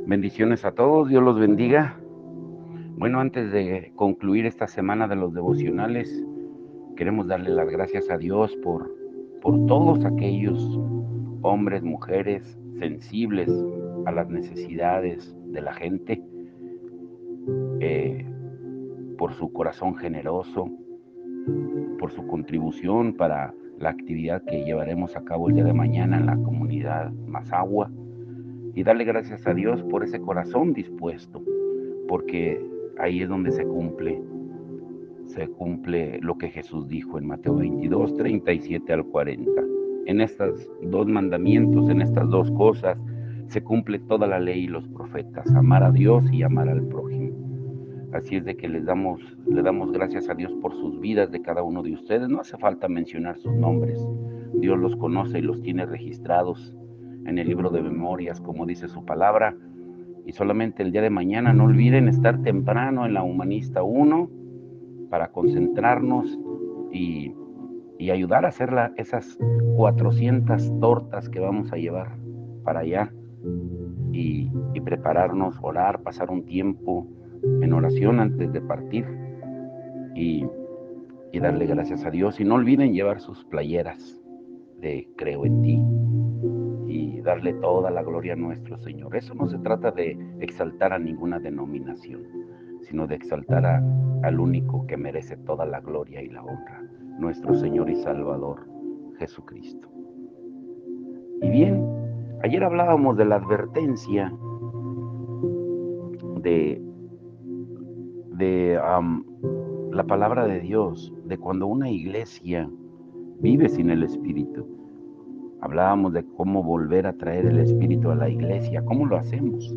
Bendiciones a todos, Dios los bendiga. Bueno, antes de concluir esta semana de los devocionales, queremos darle las gracias a Dios por todos aquellos hombres, mujeres sensibles a las necesidades de la gente, eh, por su corazón generoso, por su contribución para la actividad que llevaremos a cabo el día de mañana en la comunidad Mazahua, y darle gracias a Dios por ese corazón dispuesto, porque ahí es donde se cumple lo que Jesús dijo en Mateo 22, 37 al 40. En estos dos mandamientos, en estas dos cosas, se cumple toda la ley y los profetas, amar a Dios y amar al prójimo. Así es de que le damos gracias a Dios por sus vidas de cada uno de ustedes. No hace falta mencionar sus nombres. Dios los conoce y los tiene registrados en el libro de memorias, como dice su palabra. Y solamente el día de mañana no olviden estar temprano en la Humanista 1 para concentrarnos y, y ayudar a hacer esas 400 tortas que vamos a llevar para allá y prepararnos, orar, pasar un tiempo en oración antes de partir y, y darle gracias a Dios. Y no olviden llevar sus playeras de Creo en ti y darle toda la gloria a nuestro Señor. Eso no se trata de exaltar a ninguna denominación, sino de exaltar al único que merece toda la gloria y la honra, nuestro Señor y Salvador, Jesucristo. Y bien, ayer hablábamos de la advertencia de, de la palabra de Dios, de cuando una iglesia vive sin el Espíritu. Hablábamos de cómo volver a traer el Espíritu a la iglesia, cómo lo hacemos.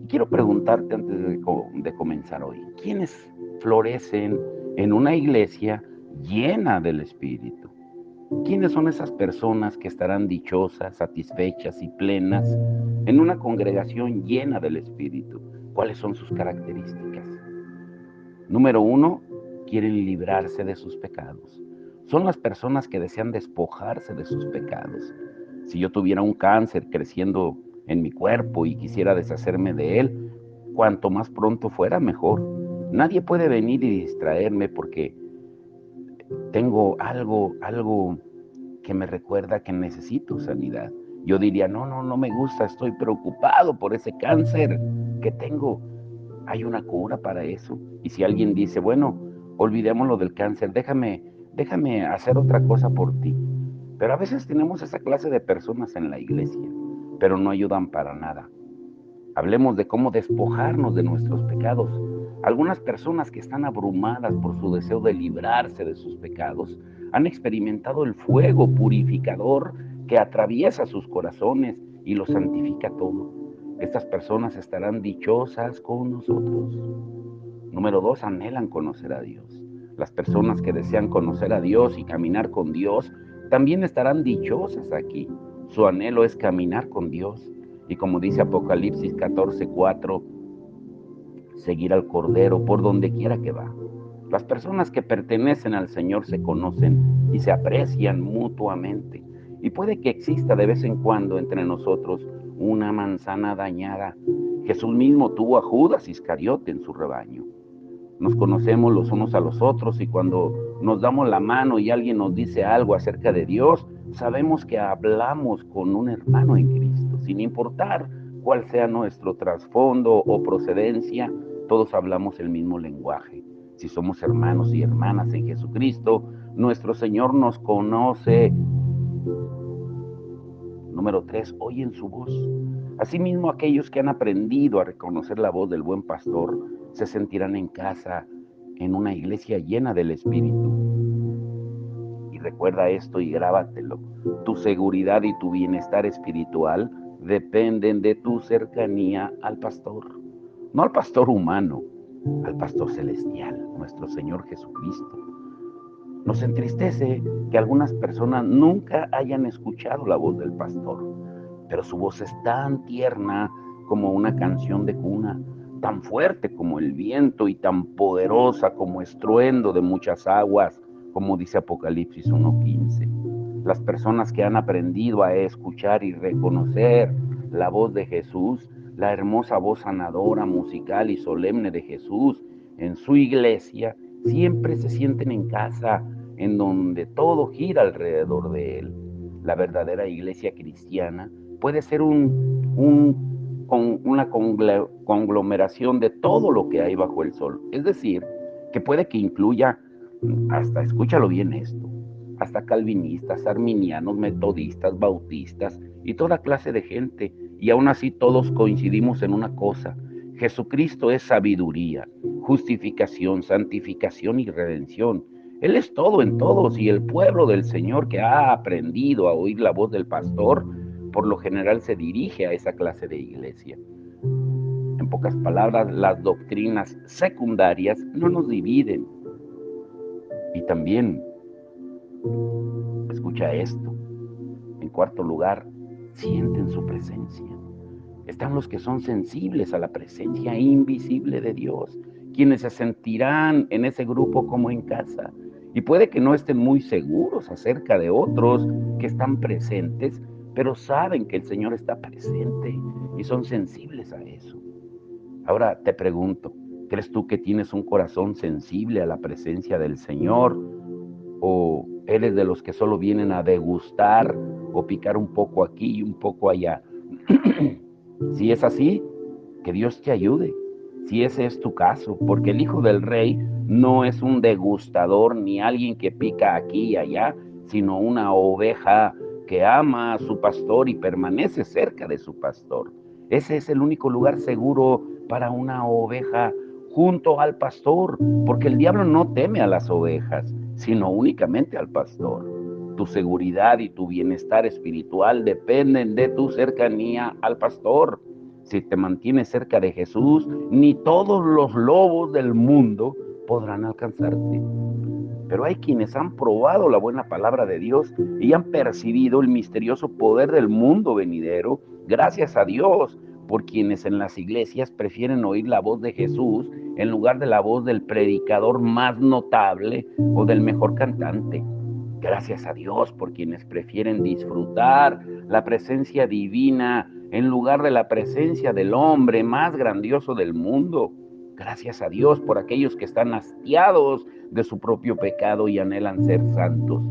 Y quiero preguntarte antes de comenzar hoy, ¿quiénes florecen en una iglesia llena del Espíritu? ¿Quiénes son esas personas que estarán dichosas, satisfechas y plenas en una congregación llena del Espíritu? ¿Cuáles son sus características? Número 1, quieren librarse de sus pecados. Son las personas que desean despojarse de sus pecados. Si yo tuviera un cáncer creciendo en mi cuerpo y quisiera deshacerme de él, cuanto más pronto fuera, mejor. Nadie puede venir y distraerme porque tengo algo que me recuerda que necesito sanidad. Yo diría, no me gusta, estoy preocupado por ese cáncer que tengo. Hay una cura para eso. Y si alguien dice, bueno, olvidémoslo del cáncer, déjame hacer otra cosa por ti. Pero a veces tenemos esa clase de personas en la iglesia, pero no ayudan para nada. Hablemos de cómo despojarnos de nuestros pecados. Algunas personas que están abrumadas por su deseo de librarse de sus pecados han experimentado el fuego purificador que atraviesa sus corazones y los santifica todo. Estas personas estarán dichosas con nosotros. Número 2, anhelan conocer a Dios. Las personas que desean conocer a Dios y caminar con Dios también estarán dichosas aquí. Su anhelo es caminar con Dios. Y como dice Apocalipsis 14:4, seguir al Cordero por donde quiera que va. Las personas que pertenecen al Señor se conocen y se aprecian mutuamente. Y puede que exista de vez en cuando entre nosotros una manzana dañada. Jesús mismo tuvo a Judas Iscariote en su rebaño. Nos conocemos los unos a los otros y cuando nos damos la mano y alguien nos dice algo acerca de Dios, sabemos que hablamos con un hermano en Cristo, sin importar cuál sea nuestro trasfondo o procedencia, todos hablamos el mismo lenguaje. Si somos hermanos y hermanas en Jesucristo, nuestro Señor nos conoce. Número 3, oyen su voz. Asimismo, aquellos que han aprendido a reconocer la voz del buen pastor se sentirán en casa, en una iglesia llena del Espíritu. Y recuerda esto y grábatelo. Tu seguridad y tu bienestar espiritual dependen de tu cercanía al pastor. No al pastor humano, al pastor celestial, nuestro Señor Jesucristo. Nos entristece que algunas personas nunca hayan escuchado la voz del pastor, pero su voz es tan tierna como una canción de cuna, tan fuerte como el viento y tan poderosa como estruendo de muchas aguas, como dice Apocalipsis 1:15. Las personas que han aprendido a escuchar y reconocer la voz de Jesús la hermosa voz sanadora, musical y solemne de Jesús en su iglesia, siempre se sienten en casa, en donde todo gira alrededor de Él. La verdadera iglesia cristiana puede ser una conglomeración de todo lo que hay bajo el sol. Es decir, que puede que incluya hasta, escúchalo bien esto, hasta calvinistas, arminianos, metodistas, bautistas y toda clase de gente. Y aún así todos coincidimos en una cosa: Jesucristo es sabiduría, justificación, santificación y redención. Él es todo en todos, y el pueblo del Señor que ha aprendido a oír la voz del pastor, por lo general se dirige a esa clase de iglesia. En pocas palabras, las doctrinas secundarias no nos dividen. Y también, escucha esto, en cuarto lugar, sienten su presencia. Están los que son sensibles a la presencia invisible de Dios, quienes se sentirán en ese grupo como en casa. Y puede que no estén muy seguros acerca de otros que están presentes, pero saben que el Señor está presente y son sensibles a eso. Ahora te pregunto, ¿crees tú que tienes un corazón sensible a la presencia del Señor? ¿O eres de los que solo vienen a degustar o picar un poco aquí y un poco allá? Si es así, que Dios te ayude, si ese es tu caso, porque el Hijo del Rey no es un degustador ni alguien que pica aquí y allá, sino una oveja que ama a su pastor y permanece cerca de su pastor. Ese es el único lugar seguro para una oveja, junto al pastor, porque el diablo no teme a las ovejas, sino únicamente al pastor. Tu seguridad y tu bienestar espiritual dependen de tu cercanía al pastor. Si te mantienes cerca de Jesús, ni todos los lobos del mundo podrán alcanzarte. Pero hay quienes han probado la buena palabra de Dios y han percibido el misterioso poder del mundo venidero, gracias a Dios, por quienes en las iglesias prefieren oír la voz de Jesús en lugar de la voz del predicador más notable o del mejor cantante. Gracias a Dios por quienes prefieren disfrutar la presencia divina en lugar de la presencia del hombre más grandioso del mundo. Gracias a Dios por aquellos que están hastiados de su propio pecado y anhelan ser santos.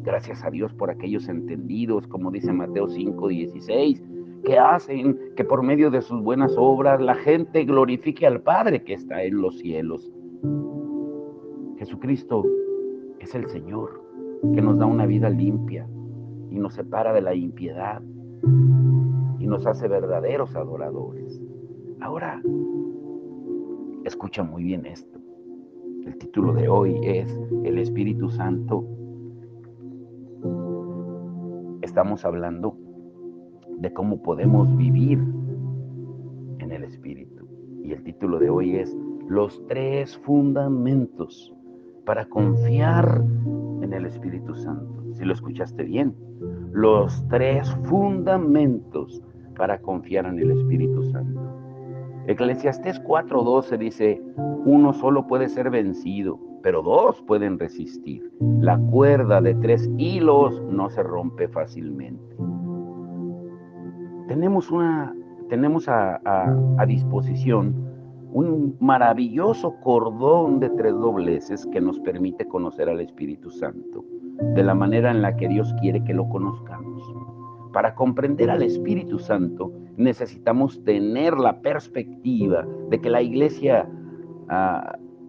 Gracias a Dios por aquellos entendidos, como dice Mateo 5:16, que hacen que por medio de sus buenas obras la gente glorifique al Padre que está en los cielos. Jesucristo es el Señor, que nos da una vida limpia y nos separa de la impiedad y nos hace verdaderos adoradores. Ahora, escucha muy bien esto. El título de hoy es El Espíritu Santo. Estamos hablando de cómo podemos vivir en el Espíritu. Y el título de hoy es Los 3 fundamentos para confiar en el Espíritu Santo. Si lo escuchaste bien, los 3 fundamentos para confiar en el Espíritu Santo. Eclesiastés 4:12 dice: uno solo puede ser vencido, pero 2 pueden resistir. La cuerda de 3 hilos no se rompe fácilmente. Tenemos a disposición un maravilloso cordón de 3 dobleces que nos permite conocer al Espíritu Santo de la manera en la que Dios quiere que lo conozcamos. Para comprender al Espíritu Santo necesitamos tener la perspectiva de que la iglesia,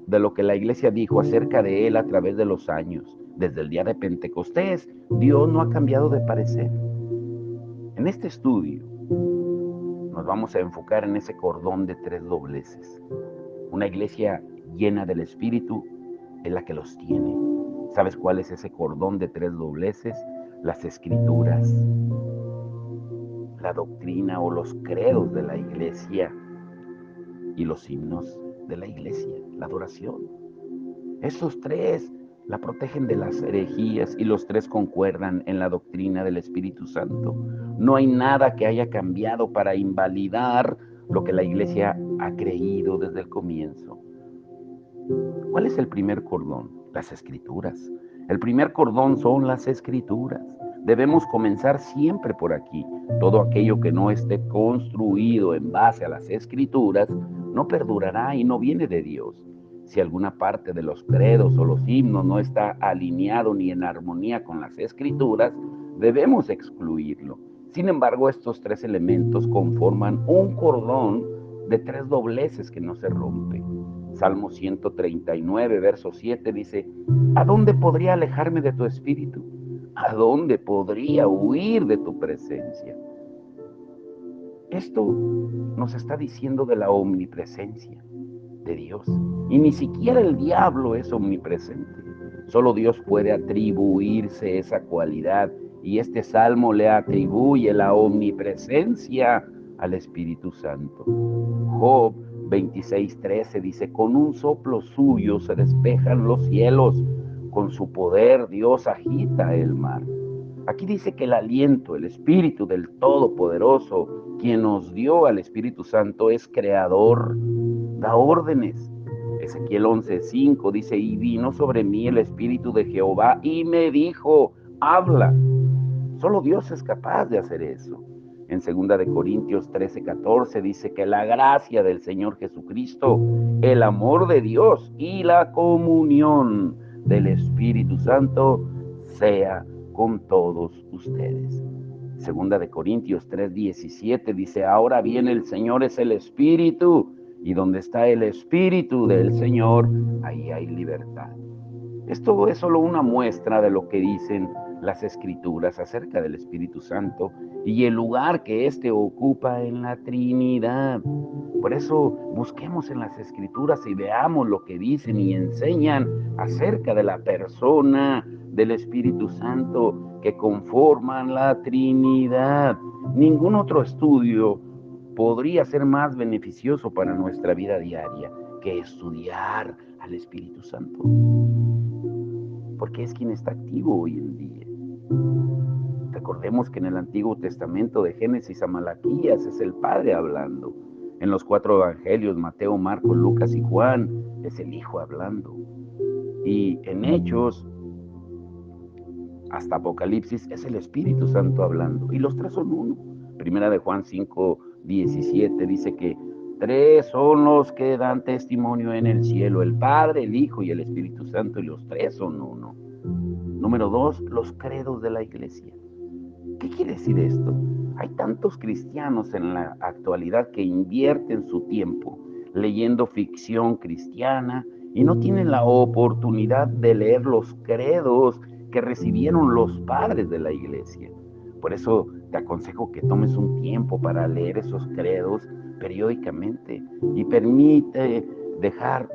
de lo que la iglesia dijo acerca de él a través de los años. Desde el día de Pentecostés, Dios no ha cambiado de parecer. En este estudio nos vamos a enfocar en ese cordón de 3 dobleces. Una iglesia llena del Espíritu es la que los tiene. ¿Sabes cuál es ese cordón de 3 dobleces? Las Escrituras, la doctrina o los credos de la iglesia y los himnos de la iglesia, la adoración. Esos 3 la protegen de las herejías y los 3 concuerdan en la doctrina del Espíritu Santo. No hay nada que haya cambiado para invalidar lo que la iglesia ha creído desde el comienzo. ¿Cuál es el primer cordón? Las Escrituras. El primer cordón son las Escrituras. Debemos comenzar siempre por aquí. Todo aquello que no esté construido en base a las Escrituras no perdurará y no viene de Dios. Si alguna parte de los credos o los himnos no está alineado ni en armonía con las Escrituras, debemos excluirlo. Sin embargo, estos tres elementos conforman un cordón de tres dobleces que no se rompe. Salmo 139, verso 7 dice: ¿A dónde podría alejarme de tu espíritu? ¿A dónde podría huir de tu presencia? Esto nos está diciendo de la omnipresencia de Dios. Y ni siquiera el diablo es omnipresente. Solo Dios puede atribuirse esa cualidad, y este salmo le atribuye la omnipresencia al Espíritu Santo. Job 26:13 dice: con un soplo suyo se despejan los cielos, con su poder Dios agita el mar. Aquí dice que el aliento, el Espíritu del Todopoderoso, quien nos dio al Espíritu Santo, es creador, da órdenes. Ezequiel 11:5 dice: y vino sobre mí el Espíritu de Jehová y me dijo: habla. Solo Dios es capaz de hacer eso. En 2 Corintios 13:14 dice que la gracia del Señor Jesucristo, el amor de Dios y la comunión del Espíritu Santo sea con todos ustedes. 2 Corintios 3:17 dice: ahora bien, el Señor es el Espíritu, y donde está el Espíritu del Señor, ahí hay libertad. Esto es solo una muestra de lo que dicen las Escrituras acerca del Espíritu Santo y el lugar que éste ocupa en la Trinidad. Por eso busquemos en las Escrituras y veamos lo que dicen y enseñan acerca de la persona del Espíritu Santo que conforman la Trinidad. Ningún otro estudio podría ser más beneficioso para nuestra vida diaria que estudiar al Espíritu Santo, porque es quien está activo hoy en día. Recordemos que en el Antiguo Testamento, de Génesis a Malaquías, es el Padre hablando. En los 4 evangelios, Mateo, Marcos, Lucas y Juan, es el Hijo hablando. Y en Hechos, hasta Apocalipsis, es el Espíritu Santo hablando. Y los tres son uno. Primera de Juan 5:17 dice que tres son los que dan testimonio en el cielo: el Padre, el Hijo y el Espíritu Santo, y los tres son uno. Número 2, los credos de la iglesia. ¿Qué quiere decir esto? Hay tantos cristianos en la actualidad que invierten su tiempo leyendo ficción cristiana y no tienen la oportunidad de leer los credos que recibieron los padres de la iglesia. Por eso te aconsejo que tomes un tiempo para leer esos credos periódicamente y permite dejar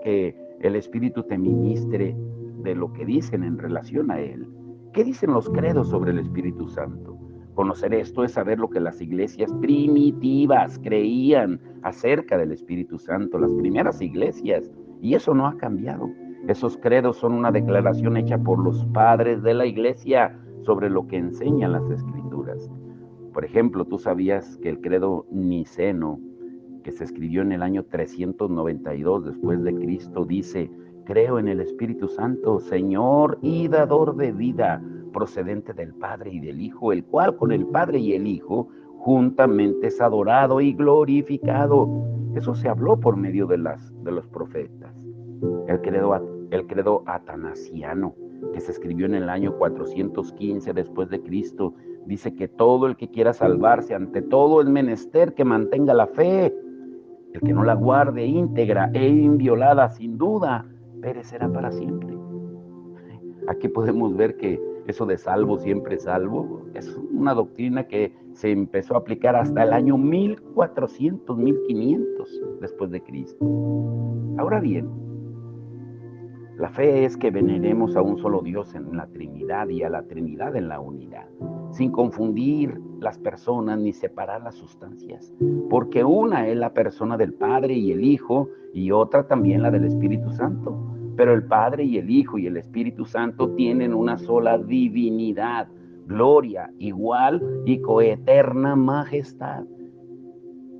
que el Espíritu te ministre de lo que dicen en relación a él. ¿Qué dicen los credos sobre el Espíritu Santo? Conocer esto es saber lo que las iglesias primitivas creían acerca del Espíritu Santo, las primeras iglesias, y eso no ha cambiado. Esos credos son una declaración hecha por los padres de la iglesia sobre lo que enseñan las Escrituras. Por ejemplo, tú sabías que el credo niceno, que se escribió en el año 392 después de Cristo, dice: creo en el Espíritu Santo, Señor y dador de vida, procedente del Padre y del Hijo, el cual con el Padre y el Hijo juntamente es adorado y glorificado. Eso se habló por medio de los profetas. El credo atanasiano, que se escribió en el año 415 después de Cristo, dice que todo el que quiera salvarse, ante todo es menester que mantenga la fe. El que no la guarde íntegra e inviolada, sin duda, perecerá para siempre. Aquí podemos ver que eso de salvo siempre salvo es una doctrina que se empezó a aplicar hasta el año 1400, 1500 después de Cristo. Ahora bien, la fe es que veneremos a un solo Dios en la Trinidad y a la Trinidad en la unidad, sin confundir las personas ni separar las sustancias, porque una es la persona del Padre y el Hijo y otra también la del Espíritu Santo. Pero el Padre y el Hijo y el Espíritu Santo tienen una sola divinidad, gloria, igual y coeterna majestad.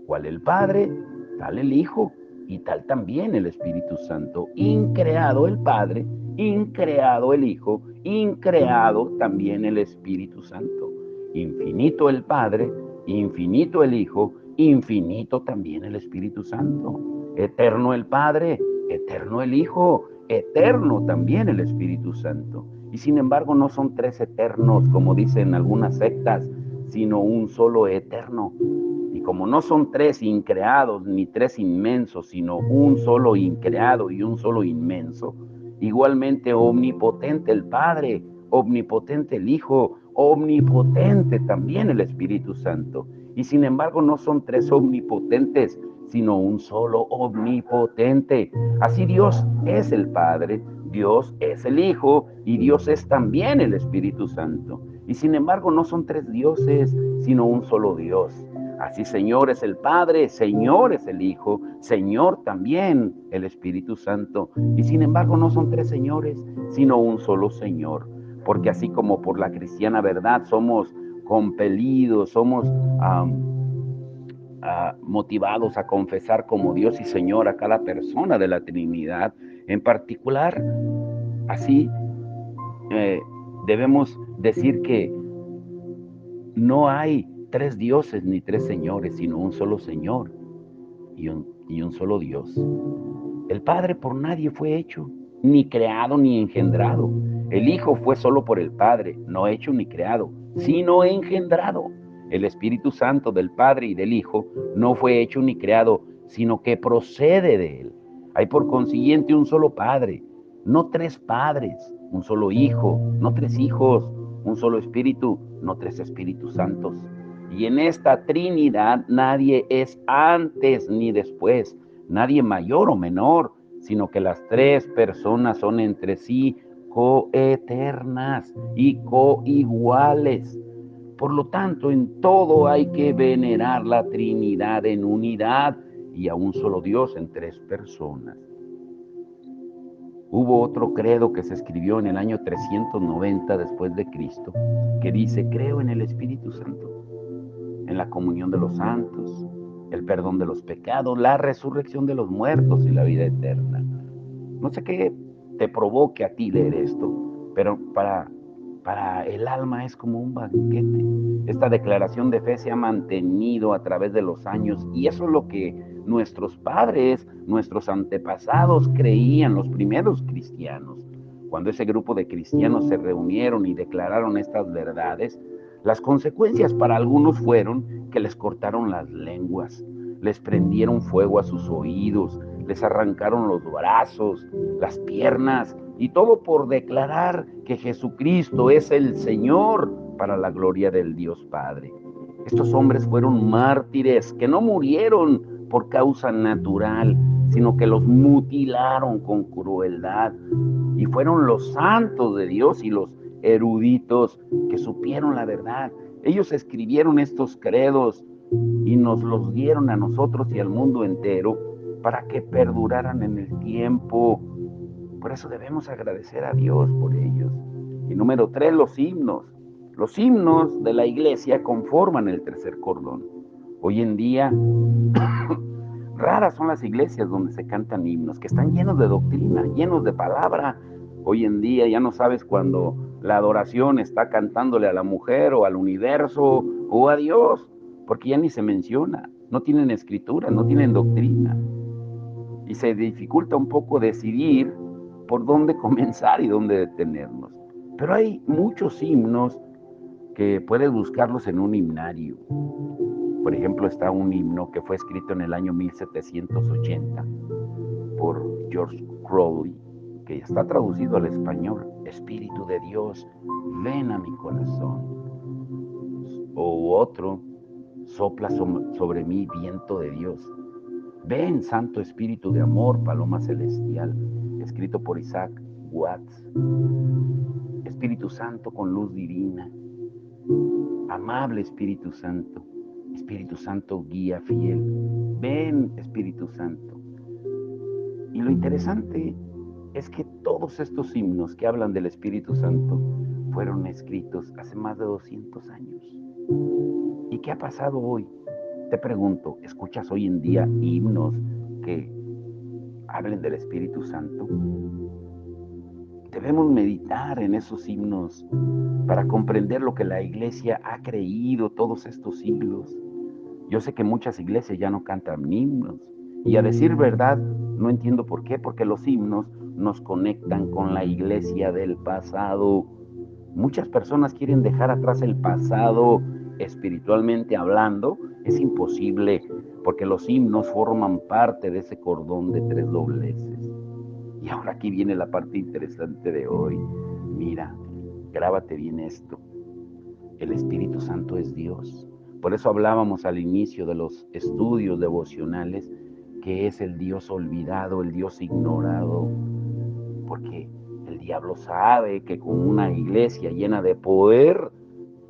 Cual el Padre, tal el Hijo, y tal también el Espíritu Santo. Increado el Padre, increado el Hijo, increado también el Espíritu Santo. Infinito el Padre, infinito el Hijo, infinito también el Espíritu Santo. Eterno el Padre, eterno el Hijo, eterno también el Espíritu Santo. Y sin embargo no son tres eternos, como dicen algunas sectas, sino un solo eterno. Y como no son tres increados ni tres inmensos, sino un solo increado y un solo inmenso, igualmente omnipotente el Padre, omnipotente el Hijo, omnipotente también el Espíritu Santo. Y sin embargo no son tres omnipotentes, sino un solo omnipotente. Así Dios es el Padre, Dios es el Hijo y Dios es también el Espíritu Santo. Y sin embargo no son tres dioses, sino un solo Dios. Así Señor es el Padre, Señor es el Hijo, Señor también el Espíritu Santo. Y sin embargo no son tres señores, sino un solo Señor. Porque así como por la cristiana verdad somos compelidos, somos motivados a confesar como Dios y Señor a cada persona de la Trinidad, en particular, así eh, debemos decir que no hay tres dioses ni tres señores, sino un solo Señor y un solo Dios. El Padre por nadie fue hecho, ni creado ni engendrado. El Hijo fue solo por el Padre, no hecho ni creado, sino engendrado. El Espíritu Santo del Padre y del Hijo no fue hecho ni creado, sino que procede de Él. Hay por consiguiente un solo Padre, no tres padres, un solo Hijo, no tres hijos, un solo Espíritu, no tres Espíritus Santos. Y en esta Trinidad nadie es antes ni después, nadie mayor o menor, sino que las tres personas son entre sí coeternas y coiguales. Por lo tanto, en todo hay que venerar la Trinidad en unidad y a un solo Dios en tres personas. Hubo otro credo que se escribió en el año 390 después de Cristo, que dice: creo en el Espíritu Santo, en la comunión de los santos, el perdón de los pecados, la resurrección de los muertos y la vida eterna. No sé qué te provoque a ti leer esto, pero para el alma es como un banquete. Esta declaración de fe se ha mantenido a través de los años y eso es lo que nuestros padres, nuestros antepasados creían, los primeros cristianos. Cuando ese grupo de cristianos se reunieron y declararon estas verdades, las consecuencias para algunos fueron que les cortaron las lenguas, les prendieron fuego a sus oídos, les arrancaron los brazos, las piernas, y todo por declarar que Jesucristo es el Señor para la gloria del Dios Padre. Estos hombres fueron mártires que no murieron por causa natural, sino que los mutilaron con crueldad. Y fueron los santos de Dios y los eruditos que supieron la verdad. Ellos escribieron estos credos y nos los dieron a nosotros y al mundo entero para que perduraran en el tiempo. Por eso debemos agradecer a Dios por ellos. Y número 3, los himnos. Los himnos de la iglesia conforman el tercer cordón. Hoy en día, raras son las iglesias donde se cantan himnos, que están llenos de doctrina, llenos de palabra. Hoy en día ya no sabes cuando la adoración está cantándole a la mujer o al universo o a Dios, porque ya ni se menciona. No tienen escritura, no tienen doctrina. Y se dificulta un poco decidir por dónde comenzar y dónde detenernos. Pero hay muchos himnos que puedes buscarlos en un himnario. Por ejemplo, está un himno que fue escrito en el año 1780 por George Crowley, que está traducido al español: Espíritu de Dios, ven a mi corazón. O otro: sopla sobre mí viento de Dios. Ven, Santo Espíritu de amor, paloma celestial, escrito por Isaac Watts. Espíritu Santo con luz divina, amable Espíritu Santo guía fiel. Ven, Espíritu Santo. Y lo interesante es que todos estos himnos que hablan del Espíritu Santo fueron escritos hace más de 200 años. ¿Y qué ha pasado hoy? Te pregunto, ¿escuchas hoy en día himnos que hablen del Espíritu Santo? Debemos meditar en esos himnos para comprender lo que la iglesia ha creído todos estos siglos. Yo sé que muchas iglesias ya no cantan himnos. Y a decir verdad, no entiendo por qué, porque los himnos nos conectan con la iglesia del pasado. Muchas personas quieren dejar atrás el pasado espiritualmente hablando. Es imposible, porque los himnos forman parte de ese cordón de tres dobleces. Y ahora aquí viene la parte interesante de hoy. Mira, grábate bien esto. El Espíritu Santo es Dios. Por eso hablábamos al inicio de los estudios devocionales que es el Dios olvidado, el Dios ignorado. Porque el diablo sabe que con una iglesia llena de poder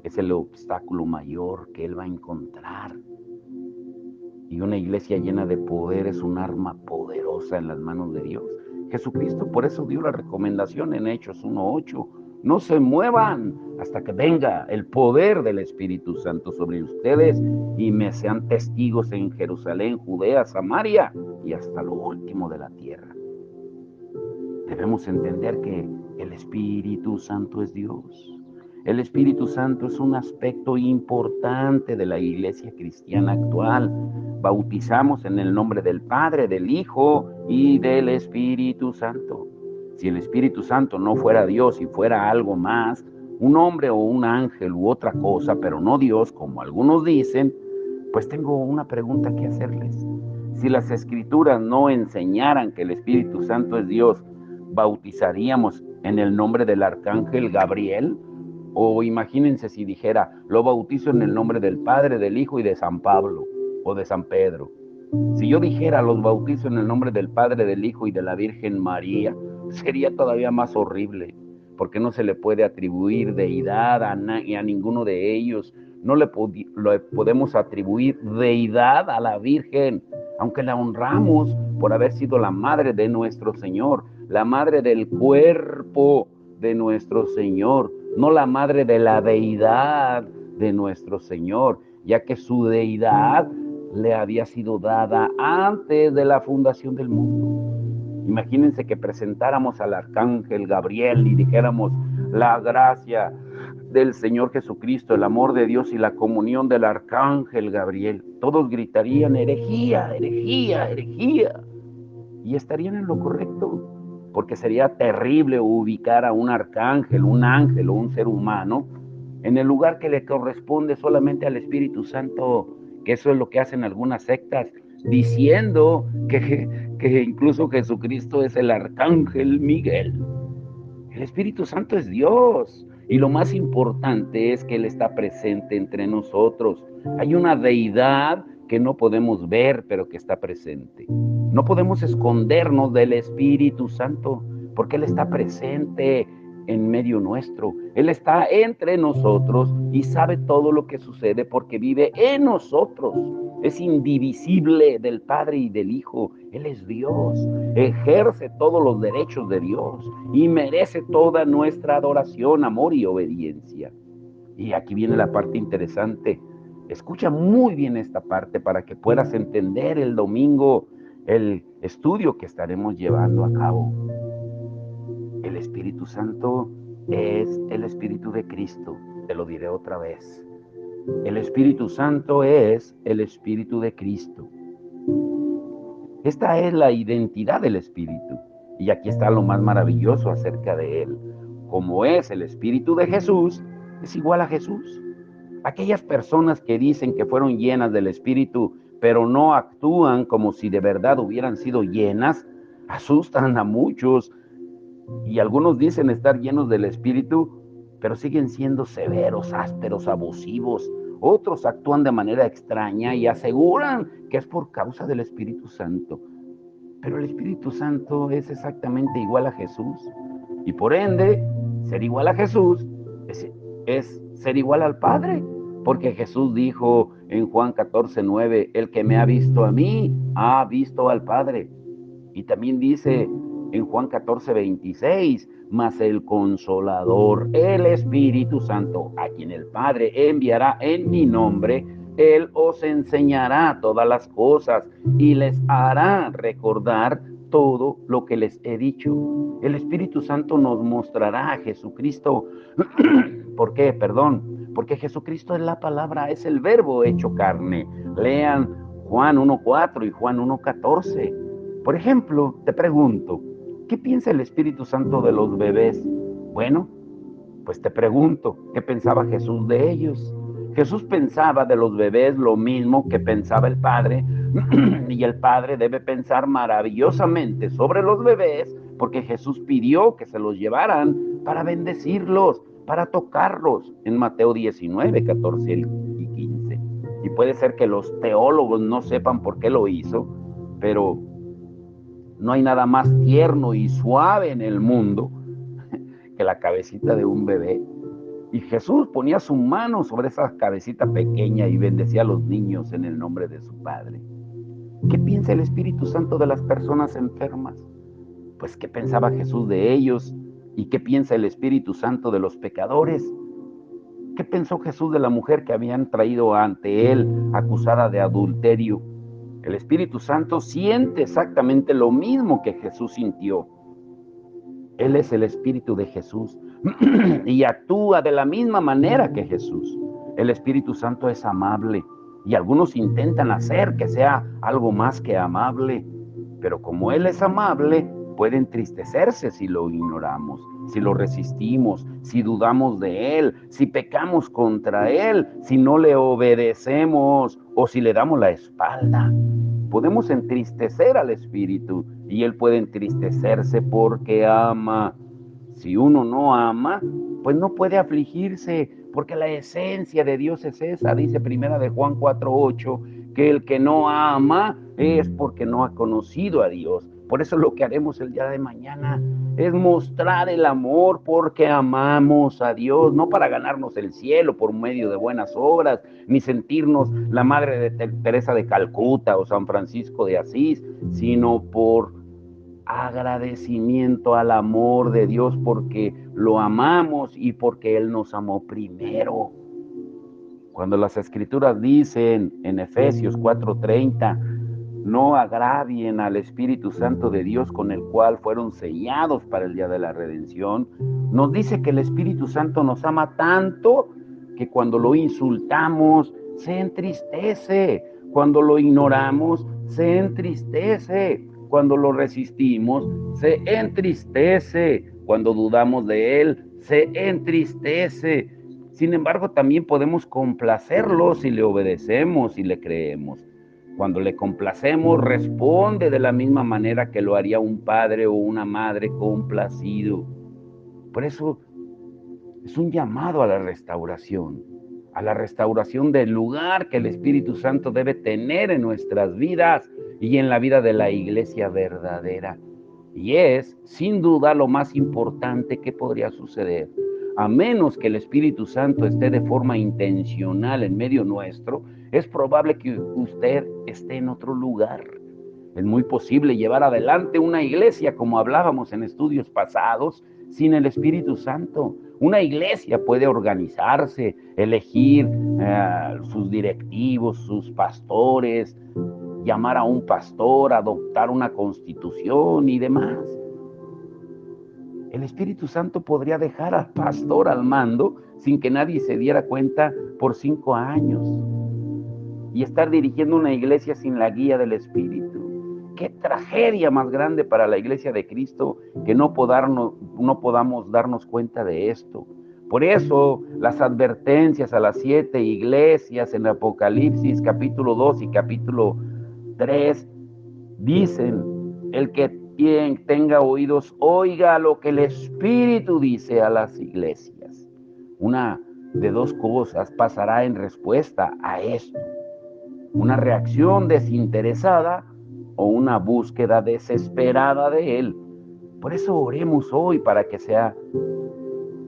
es el obstáculo mayor que él va a encontrar. Y una iglesia llena de poder es un arma poderosa en las manos de Dios. Jesucristo por eso dio la recomendación en Hechos 1:8. No se muevan hasta que venga el poder del Espíritu Santo sobre ustedes y me sean testigos en Jerusalén, Judea, Samaria y hasta lo último de la tierra. Debemos entender que el Espíritu Santo es Dios. El Espíritu Santo es un aspecto importante de la iglesia cristiana actual. Bautizamos en el nombre del Padre, del Hijo y del Espíritu Santo. Si el Espíritu Santo no fuera Dios y fuera algo más, un hombre o un ángel u otra cosa, pero no Dios, como algunos dicen, pues tengo una pregunta que hacerles. Si las Escrituras no enseñaran que el Espíritu Santo es Dios, ¿bautizaríamos en el nombre del arcángel Gabriel? O imagínense si dijera, lo bautizo en el nombre del Padre, del Hijo y de San Pablo o de San Pedro. Si yo dijera, los bautizo en el nombre del Padre, del Hijo y de la Virgen María, sería todavía más horrible, porque no se le puede atribuir deidad a ninguno de ellos. No le podemos atribuir deidad a la Virgen, aunque la honramos por haber sido la madre de nuestro Señor, la madre del cuerpo de nuestro Señor, no la madre de la deidad de nuestro Señor, ya que su deidad le había sido dada antes de la fundación del mundo. Imagínense que presentáramos al arcángel Gabriel y dijéramos la gracia del Señor Jesucristo, el amor de Dios y la comunión del arcángel Gabriel. Todos gritarían herejía, herejía, herejía. Y estarían en lo correcto, porque sería terrible ubicar a un arcángel, un ángel o un ser humano en el lugar que le corresponde solamente al Espíritu Santo, que eso es lo que hacen algunas sectas, diciendo que incluso Jesucristo es el arcángel Miguel. El Espíritu Santo es Dios y lo más importante es que Él está presente entre nosotros. Hay una deidad que no podemos ver, pero que está presente. No podemos escondernos del Espíritu Santo porque Él está presente en medio nuestro. Él está entre nosotros y sabe todo lo que sucede porque vive en nosotros. Es indivisible del Padre y del Hijo. Él es Dios. Ejerce todos los derechos de Dios y merece toda nuestra adoración, amor y obediencia. Y aquí viene la parte interesante. Escucha muy bien esta parte para que puedas entender el domingo el estudio que estaremos llevando a cabo. El Espíritu Santo es el Espíritu de Cristo. Te lo diré otra vez. El Espíritu Santo es el Espíritu de Cristo. Esta es la identidad del Espíritu. Y aquí está lo más maravilloso acerca de él. Como es el Espíritu de Jesús, es igual a Jesús. Aquellas personas que dicen que fueron llenas del Espíritu, pero no actúan como si de verdad hubieran sido llenas, asustan a muchos. Y algunos dicen estar llenos del Espíritu, pero siguen siendo severos, ásperos, abusivos. Otros actúan de manera extraña y aseguran que es por causa del Espíritu Santo. Pero el Espíritu Santo es exactamente igual a Jesús. Y por ende, ser igual a Jesús es ser igual al Padre. Porque Jesús dijo en Juan 14:9, el que me ha visto a mí, ha visto al Padre. Y también dice en Juan 14:26, mas el Consolador, el Espíritu Santo, a quien el Padre enviará en mi nombre, Él os enseñará todas las cosas y les hará recordar todo lo que les he dicho. El Espíritu Santo nos mostrará a Jesucristo. ¿Por qué? Perdón. Porque Jesucristo es la palabra, es el verbo hecho carne. Lean Juan 1:4 y Juan 1:14. Por ejemplo, te pregunto, ¿qué piensa el Espíritu Santo de los bebés? Bueno, pues te pregunto, ¿qué pensaba Jesús de ellos? Jesús pensaba de los bebés lo mismo que pensaba el Padre, y el Padre debe pensar maravillosamente sobre los bebés, porque Jesús pidió que se los llevaran para bendecirlos, para tocarlos, en Mateo 19, 14 y 15. Y puede ser que los teólogos no sepan por qué lo hizo, pero no hay nada más tierno y suave en el mundo que la cabecita de un bebé. Y Jesús ponía su mano sobre esa cabecita pequeña y bendecía a los niños en el nombre de su Padre. ¿Qué piensa el Espíritu Santo de las personas enfermas? Pues ¿qué pensaba Jesús de ellos? ¿Y qué piensa el Espíritu Santo de los pecadores? ¿Qué pensó Jesús de la mujer que habían traído ante él acusada de adulterio? El Espíritu Santo siente exactamente lo mismo que Jesús sintió. Él es el Espíritu de Jesús y actúa de la misma manera que Jesús. El Espíritu Santo es amable y algunos intentan hacer que sea algo más que amable, pero como Él es amable, puede entristecerse si lo ignoramos, si lo resistimos, si dudamos de Él, si pecamos contra Él, si no le obedecemos o si le damos la espalda. Podemos entristecer al Espíritu y Él puede entristecerse porque ama. Si uno no ama, pues no puede afligirse, porque la esencia de Dios es esa. Dice Primera de Juan 4:8, que el que no ama es porque no ha conocido a Dios. Por eso lo que haremos el día de mañana es mostrar el amor porque amamos a Dios, no para ganarnos el cielo por medio de buenas obras, ni sentirnos la madre de Teresa de Calcuta o San Francisco de Asís, sino por agradecimiento al amor de Dios porque lo amamos y porque Él nos amó primero. Cuando las Escrituras dicen en Efesios 4:30, no agravien al Espíritu Santo de Dios con el cual fueron sellados para el día de la redención, nos dice que el Espíritu Santo nos ama tanto que cuando lo insultamos se entristece, cuando lo ignoramos se entristece, cuando lo resistimos se entristece, cuando dudamos de Él se entristece. Sin embargo, también podemos complacerlo si le obedecemos y le creemos. Cuando le complacemos, responde de la misma manera que lo haría un padre o una madre complacido. Por eso es un llamado a la restauración del lugar que el Espíritu Santo debe tener en nuestras vidas y en la vida de la iglesia verdadera. Y es, sin duda, lo más importante que podría suceder. A menos que el Espíritu Santo esté de forma intencional en medio nuestro, es probable que usted esté en otro lugar. Es muy posible llevar adelante una iglesia, como hablábamos en estudios pasados, sin el Espíritu Santo. Una iglesia puede organizarse, elegir sus directivos, sus pastores, llamar a un pastor, adoptar una constitución y demás. El Espíritu Santo podría dejar al pastor al mando sin que nadie se diera cuenta por 5 años y estar dirigiendo una iglesia sin la guía del Espíritu. Qué tragedia más grande para la iglesia de Cristo que no podamos darnos cuenta de esto. Por eso las advertencias a las 7 iglesias en Apocalipsis capítulo 2 y capítulo 3 dicen: el que tenga oídos, oiga lo que el Espíritu dice a las iglesias. Una de dos cosas pasará en respuesta a esto: una reacción desinteresada o una búsqueda desesperada de Él. Por eso oremos hoy para que sea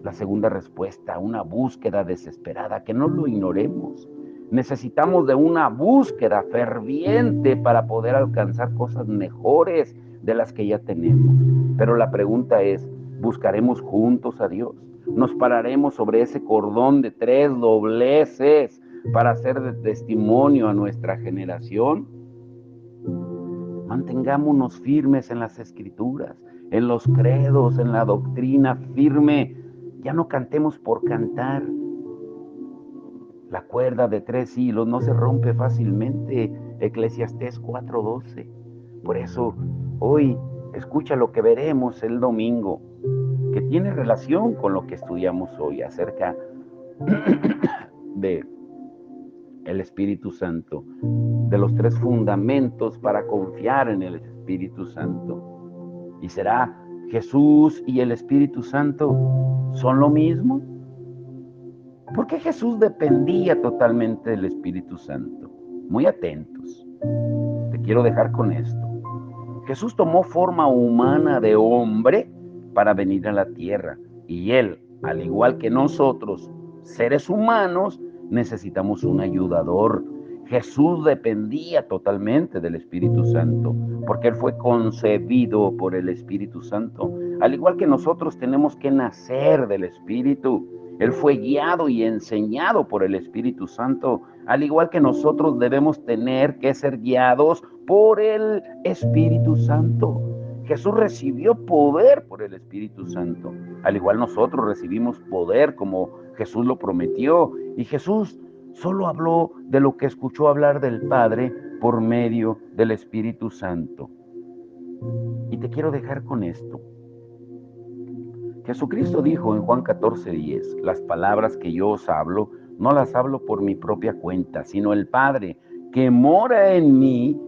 la segunda respuesta, una búsqueda desesperada, que no lo ignoremos. Necesitamos de una búsqueda ferviente para poder alcanzar cosas mejores de las que ya tenemos. Pero la pregunta es, ¿buscaremos juntos a Dios? ¿Nos pararemos sobre ese cordón de 3 dobleces para hacer de testimonio a nuestra generación? Mantengámonos firmes en las escrituras, en los credos, en la doctrina firme. Ya no cantemos por cantar. La cuerda de 3 hilos no se rompe fácilmente. Eclesiastés 4:12. Por eso, hoy escucha lo que veremos el domingo, que tiene relación con lo que estudiamos hoy acerca de el Espíritu Santo, de los 3 fundamentos para confiar en el Espíritu Santo. ¿Y será Jesús y el Espíritu Santo son lo mismo? ¿Por qué Jesús dependía totalmente del Espíritu Santo? Muy atentos. Te quiero dejar con esto. Jesús tomó forma humana de hombre para venir a la tierra. Y Él, al igual que nosotros, seres humanos, necesitamos un ayudador. Jesús dependía totalmente del Espíritu Santo, porque Él fue concebido por el Espíritu Santo. Al igual que nosotros tenemos que nacer del Espíritu. Él fue guiado y enseñado por el Espíritu Santo. Al igual que nosotros debemos tener que ser guiados por el Espíritu Santo. Jesús recibió poder por el Espíritu Santo. Al igual nosotros recibimos poder como Jesús lo prometió. Y Jesús solo habló de lo que escuchó hablar del Padre por medio del Espíritu Santo. Y te quiero dejar con esto. Jesucristo dijo en Juan 14:10, las palabras que yo os hablo, no las hablo por mi propia cuenta, sino el Padre que mora en mí,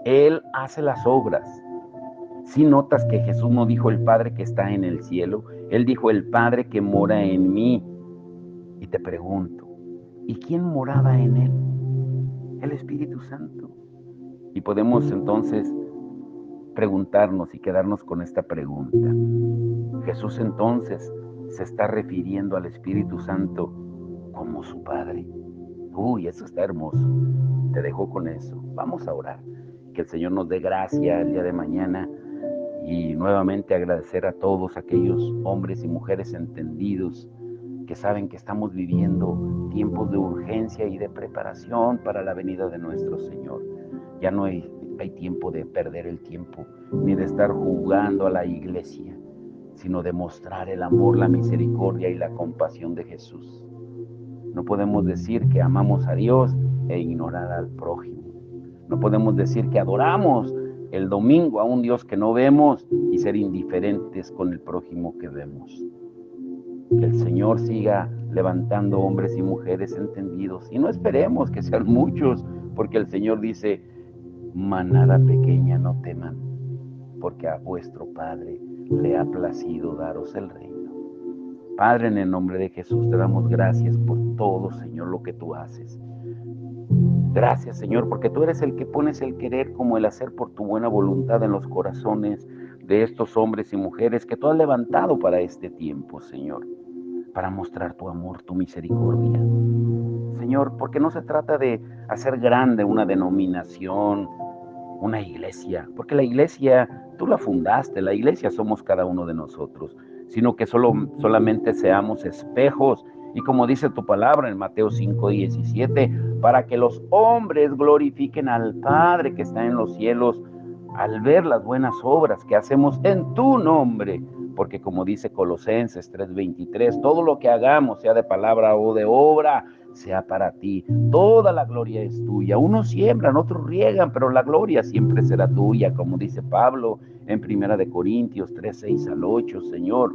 Él hace las obras. Si notas que Jesús no dijo el Padre que está en el cielo, Él dijo el Padre que mora en mí. Y te pregunto, ¿y quién moraba en Él? El Espíritu Santo. Y podemos entonces preguntarnos y quedarnos con esta pregunta. Jesús entonces se está refiriendo al Espíritu Santo como su Padre. Uy, eso está hermoso. Te dejo con eso. Vamos a orar. Que el Señor nos dé gracia el día de mañana y nuevamente agradecer a todos aquellos hombres y mujeres entendidos que saben que estamos viviendo tiempos de urgencia y de preparación para la venida de nuestro Señor. Ya no hay tiempo de perder el tiempo, ni de estar jugando a la iglesia, sino de mostrar el amor, la misericordia y la compasión de Jesús. No podemos decir que amamos a Dios e ignorar al prójimo. No podemos decir que adoramos el domingo a un Dios que no vemos y ser indiferentes con el prójimo que vemos. Que el Señor siga levantando hombres y mujeres entendidos. Y no esperemos que sean muchos, porque el Señor dice, manada pequeña, no teman, porque a vuestro Padre le ha placido daros el reino. Padre, en el nombre de Jesús te damos gracias por todo, Señor, lo que tú haces. Gracias, Señor, porque tú eres el que pones el querer como el hacer por tu buena voluntad en los corazones de estos hombres y mujeres que tú has levantado para este tiempo, Señor, para mostrar tu amor, tu misericordia. Señor, porque no se trata de hacer grande una denominación, una iglesia, porque la iglesia, tú la fundaste, la iglesia somos cada uno de nosotros, sino que solamente seamos espejos, y como dice tu palabra en Mateo 5:17, para que los hombres glorifiquen al Padre que está en los cielos, al ver las buenas obras que hacemos en tu nombre, porque como dice Colosenses 3:23, todo lo que hagamos, sea de palabra o de obra, sea para ti. Toda la gloria es tuya. Unos siembran, otros riegan, pero la gloria siempre será tuya, como dice Pablo en 1 Corintios 3:6-8, Señor.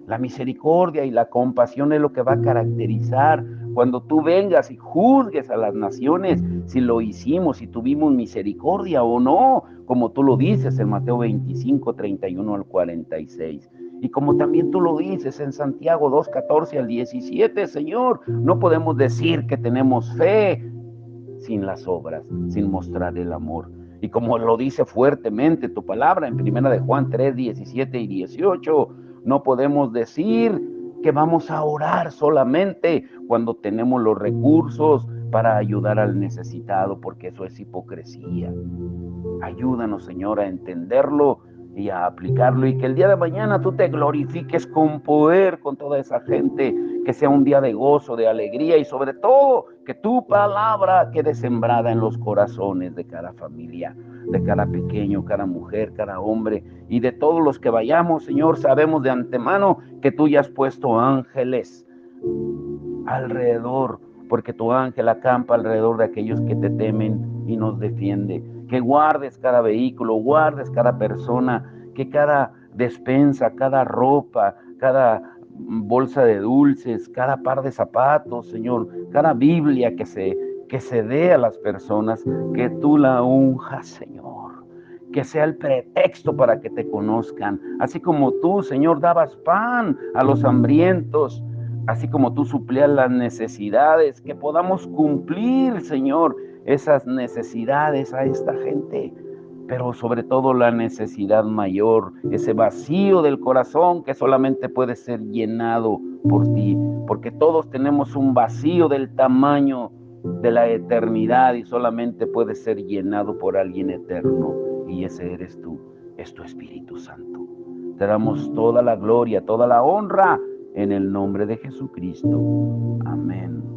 La misericordia y la compasión es lo que va a caracterizar cuando tú vengas y juzgues a las naciones si lo hicimos, si tuvimos misericordia o no, como tú lo dices en Mateo 25:31-46. Y como también tú lo dices en Santiago 2:14-17, Señor, no podemos decir que tenemos fe sin las obras, sin mostrar el amor. Y como lo dice fuertemente tu palabra en 1 Juan 3:17-18, no podemos decir que vamos a orar solamente cuando tenemos los recursos para ayudar al necesitado, porque eso es hipocresía. Ayúdanos, Señor, a entenderlo y a aplicarlo, y que el día de mañana tú te glorifiques con poder con toda esa gente que sea un día de gozo, de alegría y sobre todo que tu palabra quede sembrada en los corazones de cada familia, de cada pequeño, cada mujer, cada hombre y de todos los que vayamos, Señor. Sabemos de antemano que tú ya has puesto ángeles alrededor, porque tu ángel acampa alrededor de aquellos que te temen y nos defiende. Que guardes cada vehículo, guardes cada persona, que cada despensa, cada ropa, cada bolsa de dulces, cada par de zapatos, Señor, cada Biblia que se dé a las personas, que tú la unjas, Señor, que sea el pretexto para que te conozcan, así como tú, Señor, dabas pan a los hambrientos, así como tú suplías las necesidades, que podamos cumplir, Señor, esas necesidades a esta gente, pero sobre todo la necesidad mayor, ese vacío del corazón que solamente puede ser llenado por ti, porque todos tenemos un vacío del tamaño de la eternidad y solamente puede ser llenado por alguien eterno, y ese eres tú, es tu Espíritu Santo. Te damos toda la gloria, toda la honra en el nombre de Jesucristo. Amén.